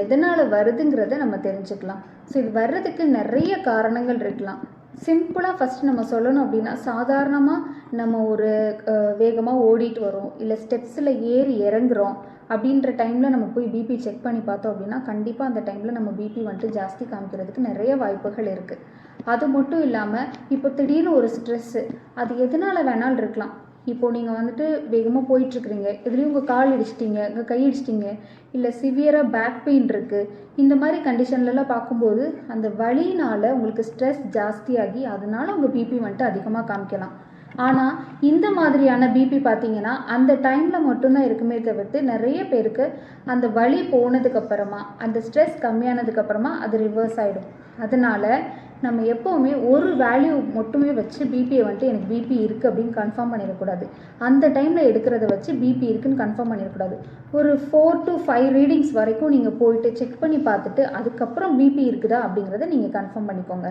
எதனால் வருதுங்கிறத நம்ம தெரிஞ்சுக்கலாம். ஸோ இது வர்றதுக்கு நிறைய காரணங்கள் இருக்கலாம். சிம்பிளாக ஃபஸ்ட் நம்ம சொல்லணும் அப்படின்னா, சாதாரணமாக நம்ம ஒரு வேகமாக ஓடிட்டு வரோம், இல்லை ஸ்டெப்ஸில் ஏறி இறங்குறோம் அப்படின்ற டைமில் நம்ம போய் பிபி செக் பண்ணி பார்த்தோம் அப்படின்னா, கண்டிப்பாக அந்த டைமில் நம்ம பிபி வந்துட்டு ஜாஸ்தி காமிக்கிறதுக்கு நிறைய வாய்ப்புகள் இருக்குது. அது மட்டும் இல்லாமல் இப்போ திடீர்னு ஒரு ஸ்ட்ரெஸ்ஸு, அது எதனால் வேணாலும் இருக்கலாம். இப்போது நீங்கள் வந்துட்டு வேகமாக போயிட்டுருக்குறீங்க, இதுலேயும் உங்கள் கால் இடிச்சிட்டிங்க, உங்கள் கை இடிச்சிட்டிங்க, இல்லை சிவியராக பேக் பெயின் இருக்குது. இந்த மாதிரி கண்டிஷன்லலாம் பார்க்கும்போது அந்த வலினால் உங்களுக்கு ஸ்ட்ரெஸ் ஜாஸ்தியாகி அதனால் உங்கள் பிபி வந்துட்டு அதிகமாக காமிக்கலாம். ஆனால் இந்த மாதிரியான பிபி பார்த்தீங்கன்னா அந்த டைமில் மட்டும்தான் இருக்குமே தவிர்த்து, நிறைய பேருக்கு அந்த வலி போனதுக்கப்புறமா, அந்த ஸ்ட்ரெஸ் கம்மியானதுக்கப்புறமா அது ரிவர்ஸ் ஆகிடும். அதனால் நம்ம எப்போவுமே ஒரு வேல்யூ மட்டுமே வச்சு பிபியை வந்துட்டு எனக்கு பிபி இருக்குது அப்படின்னு கன்ஃபார்ம் பண்ணிடக்கூடாது. அந்த டைமில் எடுக்கிறத வச்சு பிபி இருக்குன்னு கன்ஃபார்ம் பண்ணிடக்கூடாது. ஒரு 4 to 5 ரீடிங்ஸ் வரைக்கும் நீங்கள் போயிட்டு செக் பண்ணி பார்த்துட்டு அதுக்கப்புறம் பிபி இருக்குதா அப்படிங்கிறத நீங்கள் கன்ஃபார்ம் பண்ணிக்கோங்க.